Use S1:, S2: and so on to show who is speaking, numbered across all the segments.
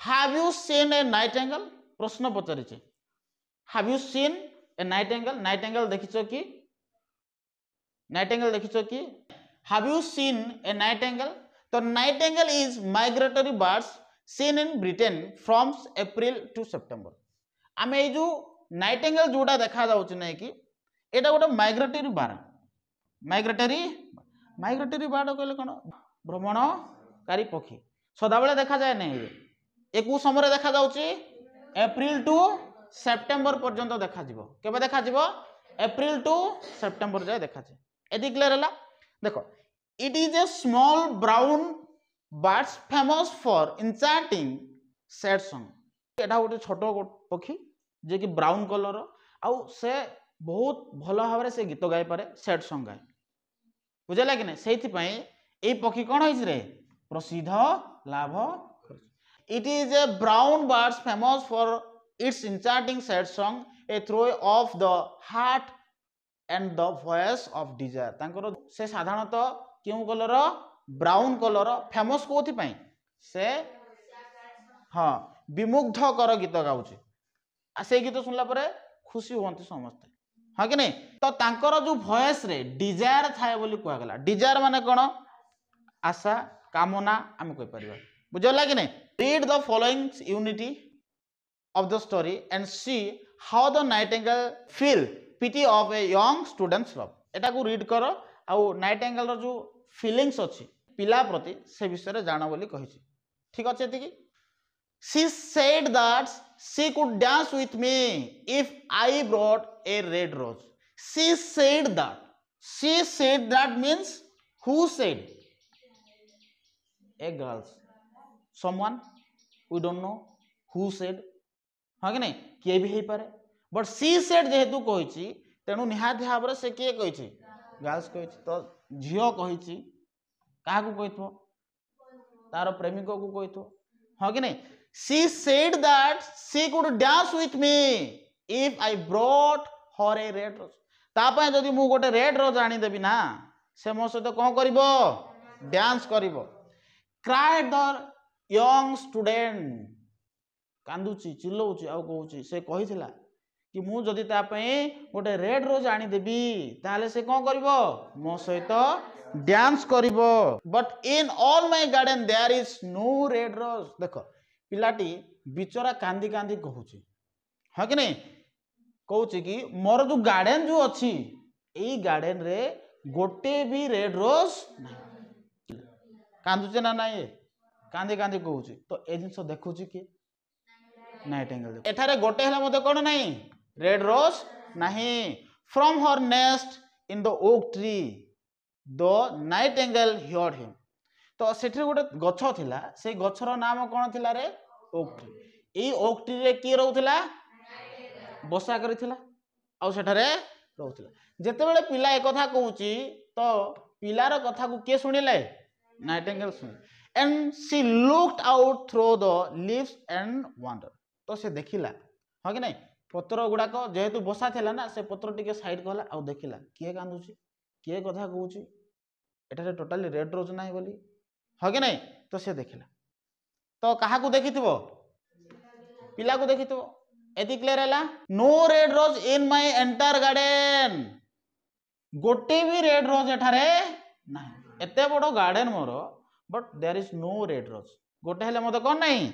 S1: Have you seen a nightingale प्रश्न पचारिछे have you seen a nightingale nightingale देखिछो कि नाइटेंगल देखिछो कि have you seen a nightingale तो nightingale is migratory birds seen in Britain from April to September आमे ए जो नाइटेंगल जोड़ा देखा जाउछ नै कि एटा गोटे माइग्रेटरी बर्ड माइग्रेटरी बर्ड कहले कोन भ्रमणकारी पक्षी सदाबेले देखा जाए नै एकु समय देखा जाउची एप्रिल टू सेप्टेम्बर पर्यंत देखा जिवो केबे देखा जिवो एप्रिल टू सेप्टेम्बर जाए देखा जाए एदी क्लियर हला देखो it is a small brown birds famous for enchanting sad song एटा गोटे छोटो पक्षी जे कि ब्राउन कलर आउ से बहुत भल भाव से गीत गाई पारे सैड सॉन्ग गाए बुझेला कि नहीं सेति पई ए पक्षी कोन होइछ रे प्रसिद्ध लाभ it is a brown birds famous for its enchanting sad song a throb of the heart and the voice of desire तांकर से साधारणतः क्यों कलर ब्राउन कलर फेमस कोथि पई से हाँ विमुग्ध कर गीत गाउची आ से गीत सुनला परे खुशी होंती समस्ते हाँ कि नहीं तो तांकर जो वॉइस रे डिजायर थाए बोली कुआ गला डिजायर माने कोन आशा कामना आम कहि परिबा बुझला कि नहीं read the following unity of the story and see how the nightingale feel pity of a young student's love एटा को रीड करो आउ नाइटेंगल रो जो फीलिंग्स अछि पिला प्रति से विषय रे जानो बोली कहिछि ठीक अछि एति की she said that she could dance with me if I brought a red rose she said that means who said a girls someone we don't know who said हाँ कि नहीं किए भी पारे बट सी सेट जेहेतु कही तेणु निहाती भाव से किए कही गर्ल्स कही तो झील कही क्या कही तार प्रेमिक को कही हाँ कि नहीं she said that she could dance with me if I brought her a red rose तापाय जदि मु गोटे रेड रोज आनी देबी ना से मो सहित कौन करिवो डांस करिवो क्राइड द यंग स्टूडेंट कांदुची चिल्लाउची आ कहूची से कहिथिला कि मु जदि ता पई गोटे रेड रोज आनी देबी ताले से कोन करबो मो सहित डांस करबो but in all my garden there is no red rose देखो पिलाटी बिचरा कांदी कांदी कहूची हां कि नहीं कहूची कि मोर जो गार्डन जो अछि एई गार्डन रे गोटे भी रेड रोज नहीं कांदुचे ना नाही कांदी कांदी कहूची तो ए जिंस देखुची कि नाइटेंगल एठारे गोटे हला मते कोन नाही रेड रोज नाही from her nest in the oak tree the Nightingale heard him तो सेठी गोटे गछ थिला से गछर नाम कोन थिला रे ओक ट्री ए ओक ट्री रे की रहउथिला बसा करिथिला आ सेठारे रहउथिला जते बेले पिला ए कथा कहूची तो पिलार कथा को के सुनिले नाइटेंगल सुनि and she looked out through the leaves and wonder तो से देखिला हाँ कि नहीं पत्र गुड़ाक जेहेतु बसा थिला ना से पत्र टिके साइड कला आ देखिला किए कांदुची किए कथा कहूची एटारे टोटाली रेड रोज नाही बोली हाँ कि नहीं तो से देखिला तो कहा को देखिथिबो पिला को देखिथिबो एति क्लियर हैला no red rose in my entire garden गोटे भी रेड रोज एठारे नाही एते बडो गार्डन मोर but there is no red rose गोटे हेले मते कोन नाही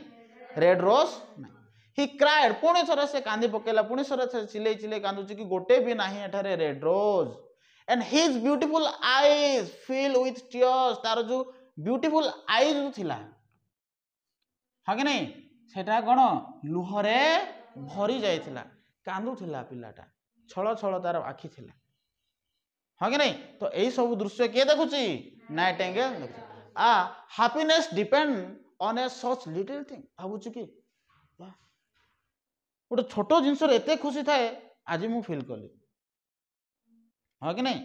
S1: रेड रोज नाही ही क्राइड पुणी थोड़े से कांदी पकेला पुणी थोड़े से चिले चिले कांदुची कि गोटे भी नाही एठारे red rose and his beautiful eyes fill with tears तार जो ब्यूटीफुल आईज जो थिला हाँ कि नहीं सेटा कोन लुहरे भरी जाइथिला कांदु थिला पिलाटा छळ छळ तार आखि थिला हाँ कि नहीं तो एई सब दृश्य के देखुची नाइटेंगल देखुची आ happiness depend on a such little thing भाबुची कि गोटे छोट जिनस एते खुशी थाए आज मु फील कली हाँ कि नहीं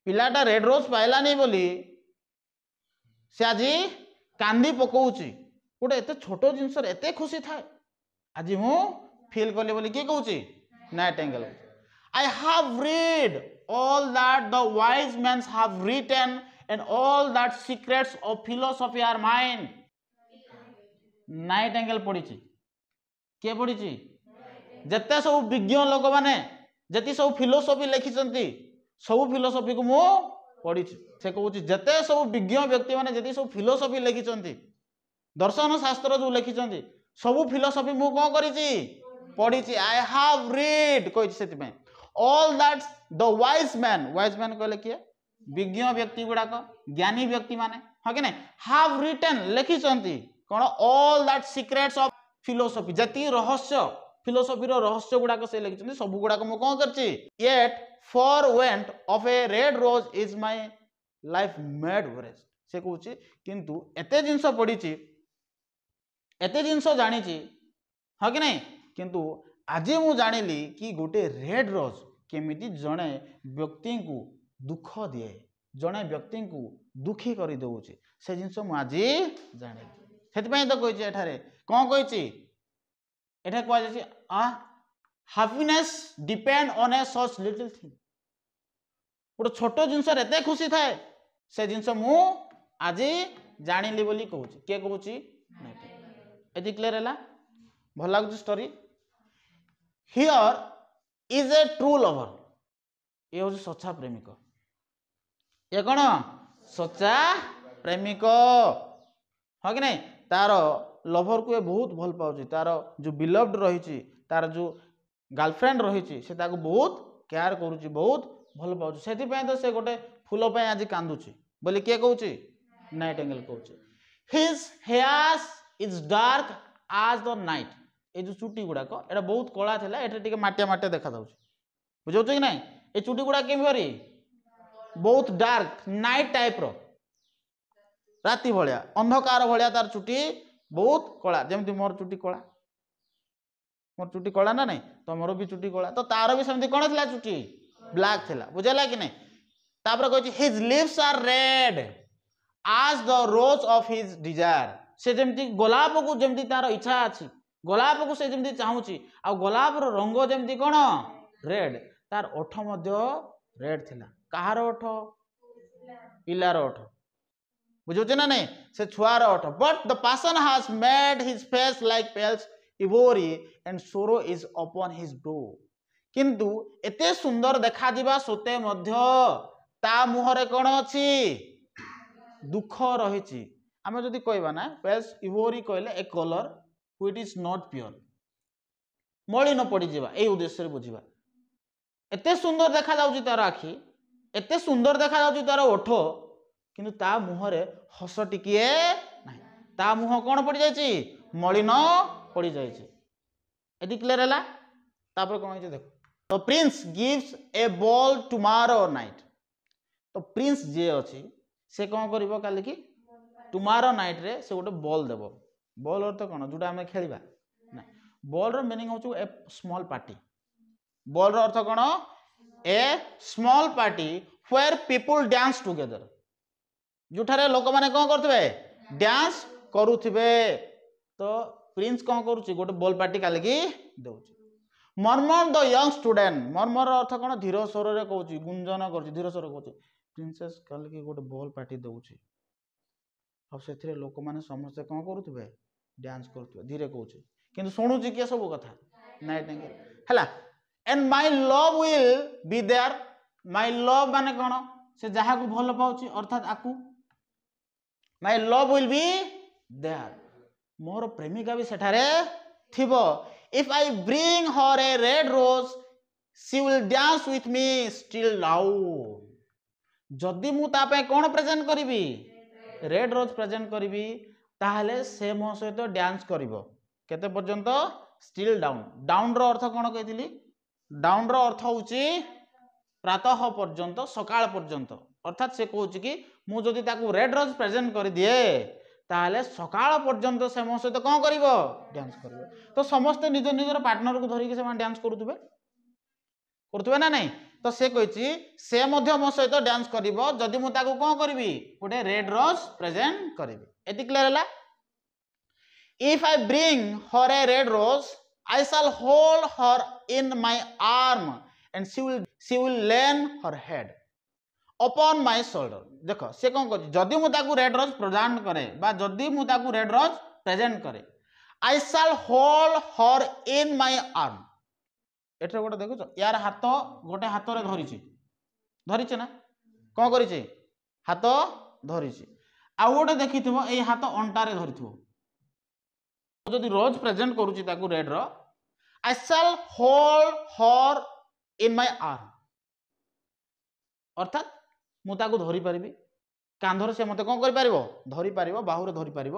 S1: पिलाटा रेड रोज पाइला नहीं बोली से आज कांदी पकाउची गोटे एते छोट जिनस एते खुशी थाए आज मु फील कली बोली के कहूची nightingale I have read all that the wise men have written and all that secrets of philosophy are mine night angle पड़ी किए पड़ी जिते सब विज्ञ लोक मैंने जी सब फिलोसफी लिखिं सब फिलोसफी को मु पढ़ी से कहूँ जिते सब विज्ञ व्यक्ति मैंने जी सब फिलोसफी लिखिं दर्शन शास्त्र जो लिखिं सब फिलोसफी मु कौन करी पढ़ी आई हाव रीड कही all that the wise man कहले किए विज्ञ व्यक्ति गुड़ाक ज्ञानी व्यक्ति माने हाँ कि नहीं हाव रिटन लिखिं कौन all that secrets of philosophy जति रहस्य फिलोसफी रहस्य गुड़ाक से लिखिं सब गुड़ाक मु कौन करछि yet for want of a red rose is my life made wretched से कहूँ किंतु एते जिनस पढ़ी एते जिनस जानी हाँ कि नहीं किंतु आज मु जानिली कि गोटे रेड रोज केमिति जड़े व्यक्ति को दुख दिए जड़े व्यक्ति को दुखी कर दौचे से जिनस मुझे जानी से तो कही एठारे कौन कही एठा कह happiness depend on a such little thing गोटे छोट जिनस एत खुशी थाए से जिनस मु आज जानिली बोली कहूँ किए कहूँ ये क्लियर है भल लगुच story here is a true lover ये हूँ सच्चा प्रेमिक ये कौन सच्चा प्रेमिक हाँ कि नहीं तार लवर को ये बहुत भल पाऊँ तार जो बिलव्ड रही तार जो गर्लफ्रेंड रही से बहुत केयर करुच्ची बहुत भल पाऊँ से तो से गोटे फूल आज कांदुची बोली किए कहूँ नाइट एंगल कहूँ हिज हेयर्स इज डार्क आज द नाइट ये जो चुटी गुड़ाक एटा बहुत कला था ये माटिया माटिया देखा बुझे कि ना ये चुटी गुड़ा केमरी बहुत डार्क नाइट टाइप रो राति भाया अंधकार भाया तार चुटी बहुत कला जमी मोर चुटी कला मोर चुटी कला ना नहीं तुमर भी चुटी कला तो तार भी सेमती कौन थी चुटी ब्लैक थिला बुझेगा कि नहीं तापर कहछि हिज लिप्स आर रेड आज the rose of his Dzire से जमती गोलाप को जमती तार इच्छा अच्छी गोलाप को से जमती चाहूची आ गोलाप रंग जमती कौन रेड तार ओठ मध्य रेड थिला कहार ओठ पिलार ओठ बुझे ना नहीं से छुआर ओठ but the person has made his face like pales ivory and sorrow is upon his brow किंतु एते सुंदर देखा दिबा सोते मध्य ता मुहरे कौन अछि दुख रही आम जदि कहवा ना पेल्स इवोरी कहले a colour which is not pure मलिन पड़ जावा ए उद्देश्य बुझा एते सुंदर देखा जाउची तार आखि एते सुंदर देखा जाउची तार ओठ किंतु ता मुहरे हस टिकिए नहीं ता मुह कौन पड़ जाइए मलिन पड़ जाइए यदि क्लियर है तापर कौन देखो the Prince gives A ball tomorrow night तो प्रिंस जे अच्छी से कौन कर काली की टुमारो नाइट रे से गोटे बॉल देव बॉल अर्थ कौन जोटा आम खेल ना बॉल रो मीनिंग हूँ a small party ballroom अर्थ कौन a small party where people dance together जोठारे लोक माने कौन करथिबे डांस करुथिबे तो प्रिंस कौन करुछि गोटे बॉल पार्टी काली की देउछि murmur the young student murmur अर्थ कौन धीर स्वर रे कहउछि गुंजन करछि धीर स्वर कहउछि प्रिंसेस काली की गोटे बॉल पार्टी देउछि अब से लोक मैंने समस्ते कौन करुवे डांस करुवे धीरे कहूँ कि शुणुची किए सब कथा नाइट एंगल है and my love will be there my love माने कौन से जहाँ को भल पाऊँ अर्थात आकू my love will be there मोर प्रेमिका भी सेठारे थिबो if I bring her a red rose she will dance with me till dawn जदि मु तापे कौन प्रेजेंट करी रेड रोज प्रेजेंट करी ताहले से मो सहित डांस करिवो केते पर्यंत स्टिल डाउन डाउन रो अर्थ कौन कही डाउन रो अर्थ होची प्रातः पर्यंत सकाळ पर्यंत अर्थात से कहूँ कि मु जदि ताकू रेड रोज प्रेजेंट कर दिए ताहले सकाळ पर्यंत से मो सहित कौन करिवो डांस करिवो तो समस्त निज निजर पार्टनर को धरिक से डांस करुवे ना नहीं तो से कही से मध्य मो सहित डांस करिवो जदि मु ताकू कौन करिवि गोटे रेड रोज प्रेजेंट करिवि एति क्लियर है if I bring her a red rose I shall hold her in my arm and she will lean her head upon my shoulder देख से कौन कर जदि मु ताकू रेड रोज प्रेजेंट करे बा जदि मु ताकू रेड रोज प्रेजेंट करे I shall hold her in my arm. ଏଠାରେ ଗୋଟେ ଦେଖୁଛ ୟାର ହାତ ଗୋଟେ ହାତରେ ଧରିଛି ନା କଣ କରିଛି ହାତ ଧରିଛି ଆଉ ଗୋଟେ ଦେଖିଥିବ ଏଇ ହାତ ଅଣ୍ଟାରେ ଧରିଥିବ ଯଦି ରୋଜ ପ୍ରେଜେଣ୍ଟ କରୁଛି ତାକୁ ରେଡ ର I shall hold her in my arm ଅର୍ଥାତ ମୁଁ ତାକୁ ଧରି ପାରିବି କାନ୍ଧରେ ସେ ମତେ କଣ କରିପାରିବ ଧରି ପାରିବ ବାହୁରେ ଧରି ପାରିବ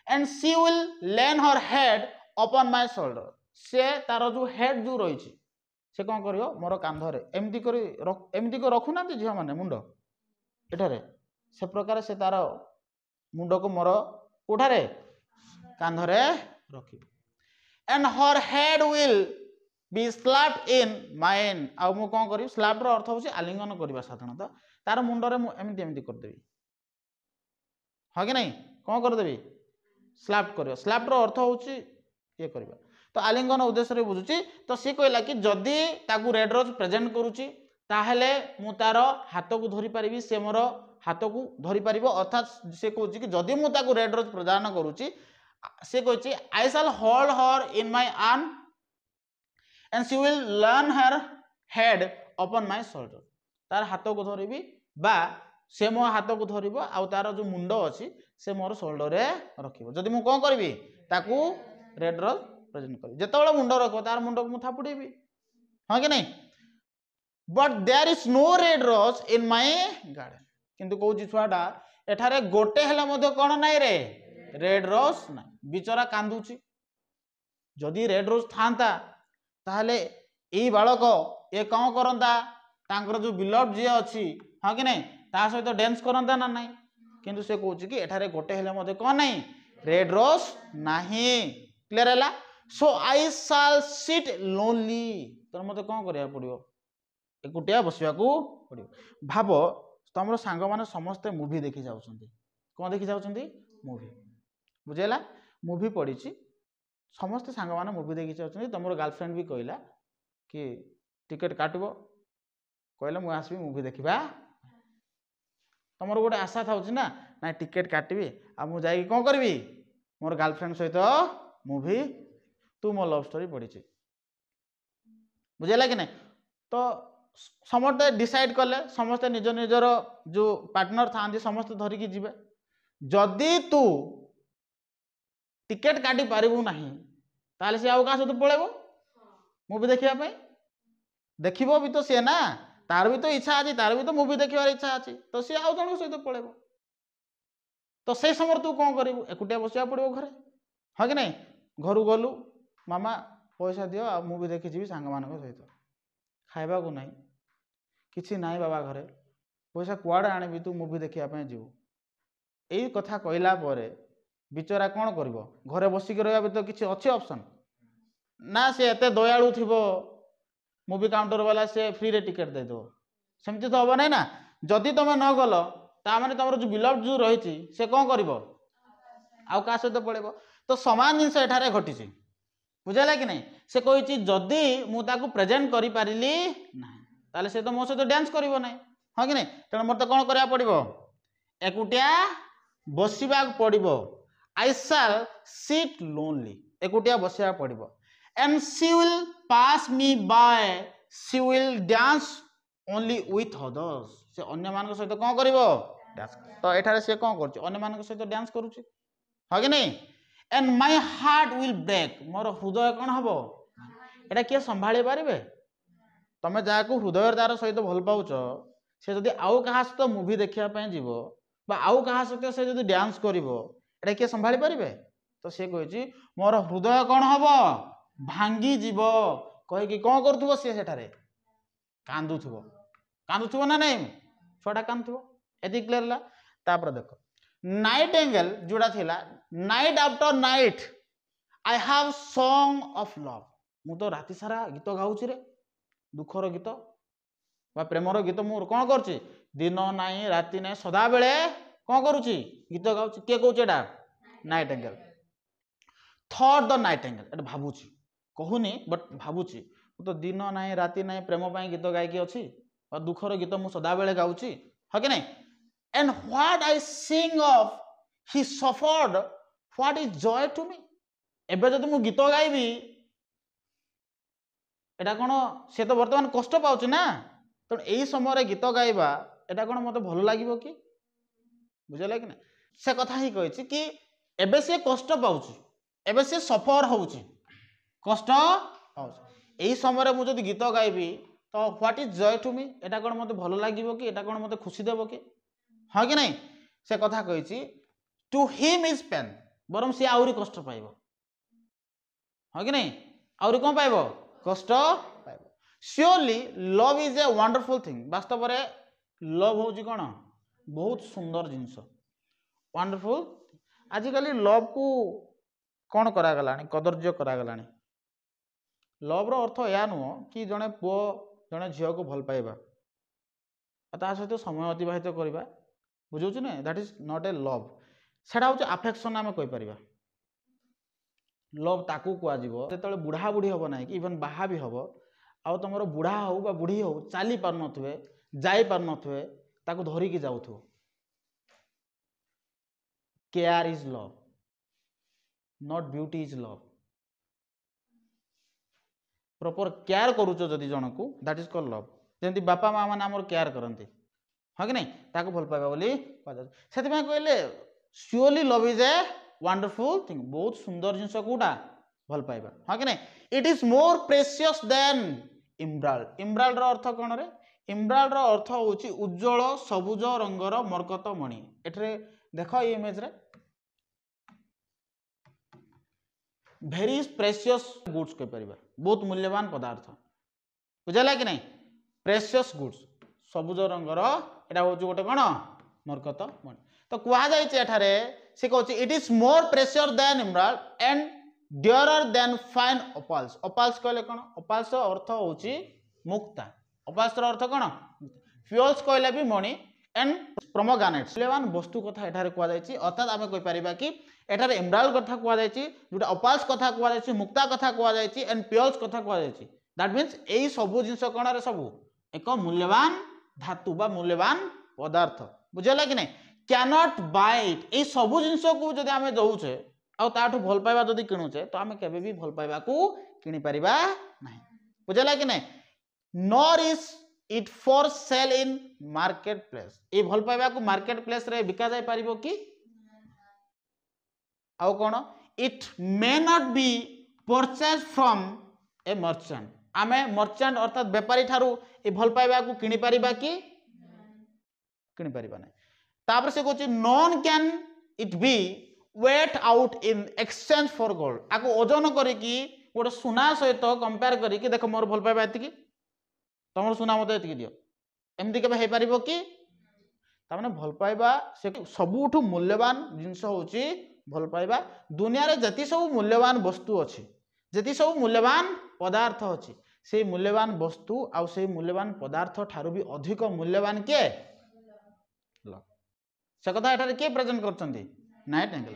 S1: and she will lay her head upon my shoulder ସେ ତାର ଯୋଉ ହେଡ ଯୋଉ ରହିଛି ସେ କଣ କରିବ ମୋର କାନ୍ଧରେ ଏମିତି କରି ରଖୁନାହାନ୍ତି ଝିଅ ମାନେ ମୁଣ୍ଡ ଏଠାରେ ସେ ପ୍ରକାର ସେ ତାର ମୁଣ୍ଡକୁ ମୋର କୋଠାରେ କାନ୍ଧରେ ରଖିବ and her head will be slapped in mine ଆଉ ମୁଁ କଣ କରିବି ସ୍ଲାପ୍ ର ଅର୍ଥ ହଉଛି ଆଲିଙ୍ଗନ କରିବା ସାଧାରଣତଃ ତାର ମୁଣ୍ଡରେ ମୁଁ ଏମିତି କରିଦେବି ହଁ କି ନାହିଁ କଣ କରିଦେବି ସ୍ଲାପ୍ କରିବା ସ୍ଲାପ୍ ର ଅର୍ଥ ହଉଛି ଇଏ କରିବା ତ ଆଲିଙ୍ଗନ ଉଦ୍ଦେଶ୍ୟରେ ବୁଝୁଛି ତ ସେ କହିଲା କି ଯଦି ତାକୁ ରେଡ ରୋଜ ପ୍ରେଜେଣ୍ଟ କରୁଛି ତାହେଲେ ମୁଁ ତାର ହାତକୁ ଧରି ପାରିବି ସେ ମୋର ହାତକୁ ଧରି ପାରିବ ଅର୍ଥାତ ସେ କହୁଛି କି ଯଦି ମୁଁ ତାକୁ ରେଡ ରୋଜ ପ୍ରଦାନ କରୁଛି ସେ କହିଛି I shall hold her in my arm and she will lay her head upon my shoulder तार हाथ को धरिबी बा से मो हाथ को धरिब आ तार जो मुंड अछि से मोर शोल्डर रे रखिबो जदी मु कोन करबी ताकू रेड रोज प्रेजेंट करबी जेतबेला मुंड रखो तार मुंड को मु थापुडेबी हां कि नहीं but there is no red rose in my garden किंतु कहूची छुआटा एठारे गोटे हेला मध्ये कोन नाही रे रेड रोज ना बिचरा कांदुची जदी रेड रोज थांता ताहले एई बालक ए कौन करंता तांकर जो बिलव्ड जे अछि हां कि नहीं ता सहित डांस करंता ना नहीं किंतु से कहूची कि एठारे गोटे हेले मध्ये कोन नहीं रेड रोज नाही क्लियर हैला सो आई शैल सिट लोनली तर मते कोन करिया पड़ियो एकुटिया बसिया को पड़ियो भाबो तमरो सांग माने समस्त मूवी देखि जाउछंती कोन देखि जाउछंती मूवी बुझेला मूवी पड़ीची समस्त सांग माने मूवी देखि जाउछंती तमरो गर्लफ्रेंड भी कहला कि टिकट काटबो कहले मु आसबी मूवी देखिबा तमरो गोटे आशा थाउची ना ना टिकट काटबी आ मु जाई कोन करबी मोर गर्लफ्रेंड सहित मूवी तू मो लव स्टोरी पड़ीची बुझेला कि नहीं तो समस्त डिसाइड कले समस्त निज निजर जो पार्टनर थांती समस्त धरिकी जीवे जदि तू टिकेट काटी पारिबु नहीं ताले से आउ का सहित पळेबो मूवी देखिया पे देखिबो भी तो से ना तार भी तो इच्छा अछि तार भी तो मूवी देखिबार इच्छा अछि तो से आउ जण सहित पळेबो तो से समय तू कोन करिबु एकुटिया बसिया पड़िबो घरे हां कि नहीं घरु गलु मामा पैसा दियो आ मूवी देखि जीवी सांग मानक सहित खाइबा को नहीं किछि नाही बाबा घरे पैसा कुआडे आनिबी तू मूवी देखिया पे जीवु एई कथा कहला परे बिचरा कोन करबो घरे बसी के रहबा तो किछि अछि ऑप्शन ना से एते दयालु थिबो मूवी काउंटर वाला से फ्री रे टिकट दे दो सेमति तो होबो नै ना जदि तमे न गलो ता माने तमरो जो बिलव्ड जो रहिछि से कोन करबो आउ का सहित पळेबो तो समान जिंस एठारे घटिछि बुझाला कि नहीं से कहिछि जदि मु ताकू प्रेजेंट करि पारिली ना ताले से तो मो सहित डांस करिवो नै हां कि नहीं तने मते कोन करिया पड़िबो एकुटिया बसिबा पड़िबो I shall sit lonely एकुटिया Basia पड़िबो and she will pass me by she will dance only with others से अन्य मान सहित कोन करिवो डांस तो एठारे से कोन करछि अन्य मान सहित डांस करूछि हां कि नहीं and my heart will break मोर हृदय कोन हबो एटा के संभाळी पारिबे तमे जाको हृदय दार सहित भल पाउछ से जदी आउ कहा सहित मूवी देखिया पय जीवो बा आउ कहा सहित से जदी डांस करिवो एटा के संभाळी पारिबे तो से कहिछि मोर हृदय कोन हबो भांगी जीवो कहि कि कोन करथुबो से सेठारे कांदुथुबो ना नहीं छोटा कांदुथुबो एति क्लियर ला तापर देखो नाइट एंगल जोड़ा थिला night after night I have song of love मु तो राति सारा गीत गाउछि रे दुखर गीत बा प्रेमर गीत मु कोन करछि दिन नाही राति नाही सदा बेले कोन करूछि गीत गाउछि के कहउछि एटा night angle thought the night angle Etah भाबुछि कहूनी but भाबुछि तो दिन नाही राति नाही प्रेम पई गीत गायकी अछि बा दुखर गीत मु सदा बेले गाउछि ह कि नहीं and what I sing of he suffered what is joy to me एबे जदि मु गीत गाइबी एटा कौन से तो वर्तमान कष्ट पाउछ ना तो यही समय गीत गाइबा एटा कौन मते भल लागिबो कि बुझला कि ना से कथा ही कहिछि कि एबे से कष्ट पाउछ एबे से सफर होउछ कष्ट पाउछ यही समय मु जदि गीत गाइबी तो what is joy to me एटा कौन मते भल लागिबो कि एटा कौन मते खुशी देबो कि हाँ कि नहीं से कथा कहिछि टू हिम इज पेन बरम से आउरी कष्ट पाइबो हाँ कि नहीं आउरी कोन पाइबो कष्ट पाइबो surely love is a wonderful thing वास्तव रे लव होउछि कोन बहुत सुंदर जिंस वंडरफुल आजिकल लव को कौन करा गलानी कदर्य करा गलानी लव रो अर्थ या नुह कि जड़े पुओ जड़े झील को भल पाइबा ता सहित समय अतिबाहित करवा बुझे ना that is not a love सेटा हूँ आफेक्शन आम कहीपर लव ताकू कहुए बुढ़ा बुढ़ी हम ना कि इवन बाहा भी हम आउ तुम बुढ़ा हो बा बुढ़ी हो चली पार नुए जाई पार नुए ताकू धरिकी जाऊ care is love not beauty is love proper care करूच जदि जन को दैट इज कॉल्ड लव जमी बापा माँ मैंने आम केयर करते हाँ कि नहीं ताकू भल पाइबा बोली से कहले surely love is a wonderful thing बहुत सुंदर जिनस कौटा भल पाइबा हाँ कि नहीं it is more precious than emerald emerald अर्थ कौन रे इमराल्ड अर्थ हूँ उज्जवल सबुज रंगर मरकत मणि एठरे देख ये इमेज रे भेरी प्रेशियस गुड्स कह पार बहुत मूल्यवान पदार्थ बुझला कि नहीं प्रेशियस गुड्स सबुज रंगर एटा हूँ गोटे कौन मरकत मणि तो कहुए से कहूँ it is more precious than emerald and dearer than fine opals opals कहले कौन ओपाल्स अर्थ हूँ मुक्ता ओपाल्स अर्थ कौन फ्यूल्स कहले भी मणि एंड प्रोमोग्रेनेट्स मूल्यवान वस्तु कथा एठारे कहुई अर्थात आम कहीपर कि एठारे इमराल्ड कथा कहुई जोटा ओपाल्स कथा कहुई मुक्ता कथा कहुई एंड प्यूल्स कथा कहुई दैट मीन्स यही सबू जिनस कौन रे सबू एक मूल्यवान धातु बा मूल्यवान पदार्थ बुझला कि नहीं कैनॉट बाय इट ये सबू जिनस को जब आम दौचे आठू भल पाइबा जदि किणुचे तो आम केबे भी भल पाइबा को किणी परिबा नहीं बुझला कि नहीं nor is it for sale in market place ये भल पाइबा को मार्केट प्लेस रे बिका जाय पारिबो कि आउ कोन it may not be purchase from a merchant आमे मर्चेंट अर्थात व्यापारी ठारू ए भल पाइबा को किणी परिबा कि किणी परिबा नहीं तापर से कहछि nor can it be weighed out in exchange for gold आको ओजन करिकी गोटे सुना सहित कंपेयर करिकी देख मोर भल पाइबा एतिकी तुम सुना मत एतिकी दियो एमती केबे हे पारिबो कि तामाने भल पाइबा से सबुठु मूल्यवान जिंस होछि भल पाइबा दुनिया रे जति सब मूल्यवान वस्तु अछि जति सब मूल्यवान पदार्थ अछि से मूल्यवान वस्तु आउ से मूल्यवान पदार्थ ठारू भी अधिक मूल्यवान के लव से कथा एठारे के प्रेजेंट करछंती नाइट एंगल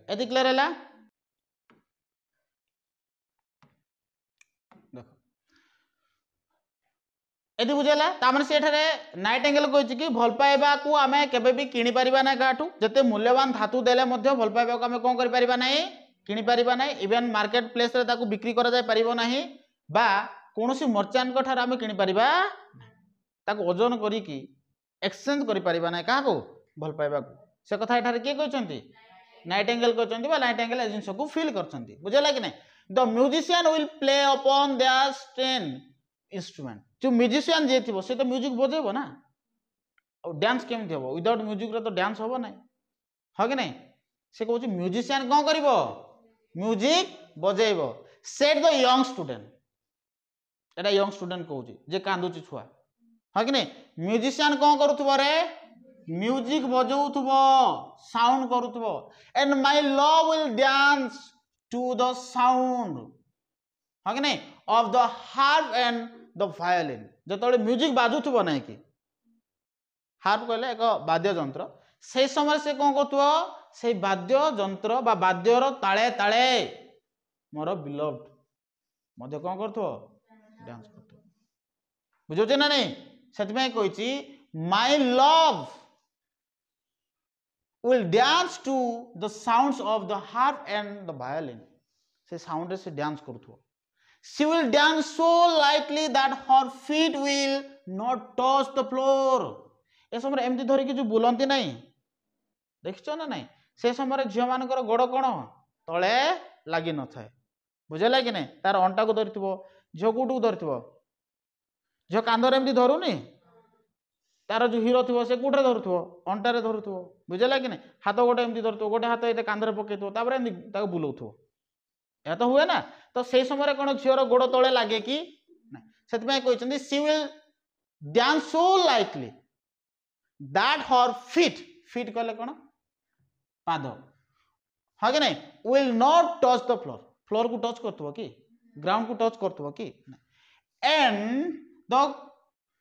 S1: एति क्लियर हैला देखो एति बुझेला तामने से एठारे नाइट एंगल कहछि कि भल पाइबा को आमे केबे भी किनि परिबा ना काठू जते मूल्यवान धातु देले मध्य भल पाइबा को आमे कोन करि परिबा नाही किनि परिबा नाही इवन मार्केट प्लेस रे ताकू बिक्री करा जाय परिबो नाही बा कोनोसी मर्चेंट को ठार आमे किनि परिबा ताकू ओजन करी की एक्सचेंज करि परिबा नाही काहा को भल पाइबा को से कथा एठारे के कहचंती नाइट एंगल कहचंती बा नाइट एंगल एजेंस को फील करचंती बुझला कि नहीं the musician will play upon their strain instrument जो म्यूजिशियन जे थिबो से तो म्यूजिक बजेबो ना और डांस केमथि हबो विदाउट म्यूजिक रे तो डांस हबो नाही ह कि नहीं से कहउची म्यूजिशियन कोन करिवो म्यूजिक बजेबो सेट द यंग स्टूडेंट एटा यंग स्टूडेंट कहउची जे कांदुची छुआ ह कि नहीं म्यूजिशियन कोन करूथबो रे म्यूजिक बजाउथबो साउंड करूथबो and my love will dance to the sound ह कि नहीं of the harp and the violin जतले म्यूजिक बाजुथबो नाही कि हार्प कहले एक वाद्य यंत्र से समय से कोन करथबो से वाद्य यंत्र बा वाद्यर ताळे ताळे मोर बिलव्ड मध्य कोन करथबो डांस करथबो बुझोचे ना नहीं सेति में कहिची my love will dance to the sounds of the harp and the violin से साउंड रे से डांस करूथो she will dance so lightly that her feet will not touch the floor ए समय एमती धरि कि जो बुलंती नहीं देखिଛ ना नहीं से समय झियो मानकर गोड़ कोन तळे लागि न थाए बुझला कि नहीं तार अंटा को धरिथिबो झियो कोटू धरिथिबो झियो कांदर एमती धरुनी तार जो हीरो थो से कूटे धरुथो अंटारे धरुथो बुझला कि नहीं हाथ गोटे एमती धरुथो गोटे हाथ ये कांधरे पकईथो तापर एमती बुलाउथो या तो हुए ना तो से समय कौन झीर गोड़ तले लगे कि से she will dance so lightly that her feet feet कहले कौन पाद हाँ कि नहीं will not touch the floor floor को टच करथबो कि ग्राउंड को टच करथबो कि एंड द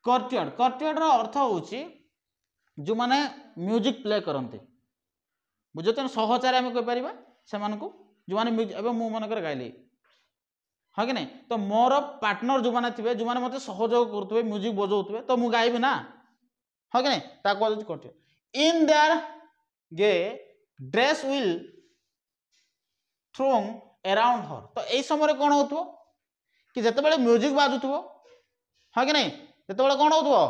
S1: कर्टियड कर्टियड रो अर्थ होची जो माने म्यूजिक प्ले करते बुझते सहचारे आम कह पार से जो मैंने एवं मु मन गाइली हाँ कि नहीं तो मोर पार्टनर जो मैंने थे जो मैंने मत सहयोग करुवे म्यूजिक बजाऊे तो मुझे गाइबी ना हाँ कि नहीं ताकि in their gay dress will throng around her तो यही समय कौन हो कि जिते म्यूजिक बाजुव हाँ कि नहीं जिते कौन हो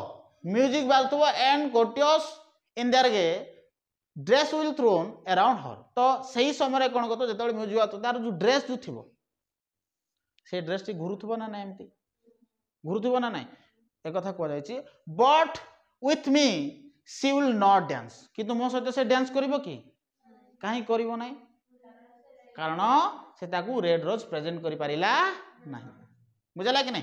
S1: म्यूजिक बाजुव and courtiers in their gay dress will throng around her तो सही समय कौन कर जो म्यूजिक बाजू तार जो ड्रेस जो थी से ड्रेस टी घुरुव ना ना एमती घुरुव ना ना एक कथा कहुई but with me she will not dance किंतु मो सहित से डांस करिवो कि कहीं करिवो नाही कारण से ताकू रेड रोज प्रेजेंट करि पारिला नाही बुझला कि नहीं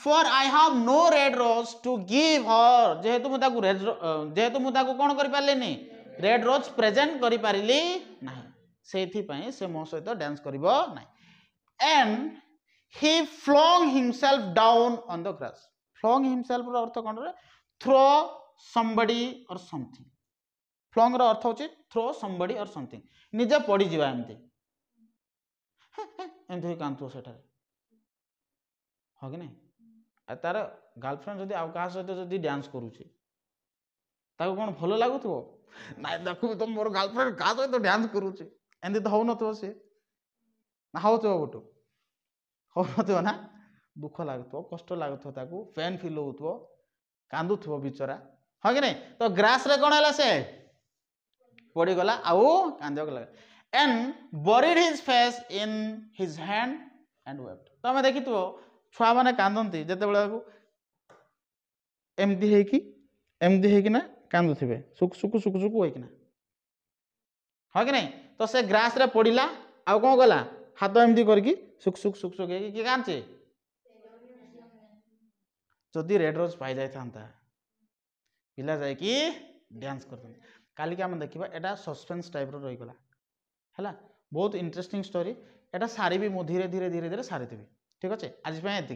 S1: for I have no red rose to give her जेहेतु मु ताकू जेहेतु मु ताकू कोन करि पारलेनी रेड रोज प्रेजेंट करि पारिली नाही सेथि पई से मो सहित डांस करिवो नाही and he flung himself down on the grass flung himself रो अर्थ कोन रे throw somebody or something flung रो अर्थ होची throw somebody or something निजे पड़ी जीवा एमती एमती कांतो सेठा हो कि नहीं आ तार गर्लफ्रेंड जदी आउ का सहित जदी डांस करूची ताको कोन भलो लागुथो नाइ देखु तो मोर गर्लफ्रेंड का सहित डांस करूची एंदी तो हो न तो से ना हो तो बटू हो न ना दुख लगुव कष्ट लगुव पेन फिल हो कांदुव बिचरा हाँ कि नहीं तो ग्रास रे कौन है से पड़गला आउ कांदक लगा and buried his face in his hand and wept तो आम देखी छुआ मैंने कांदती जिते एमती होना कांदुवे सुक सुक सुक सुक होना हाँ कि नहीं तो से ग्रास रे पड़ा आउ कौन गला हाथ एमती करके सुक सुक सुक सुक किए कांचे जदि रेड रोज पाई जाई था पिला जाए कि डांस करते काली के आम देखा एटा सस्पेंस टाइप रो रहीगला है बहुत इंटरेस्टिंग स्टोरी एटा सारी भी धीरे धीरे धीरे धीरे सारी ठीक अच्छे आज एति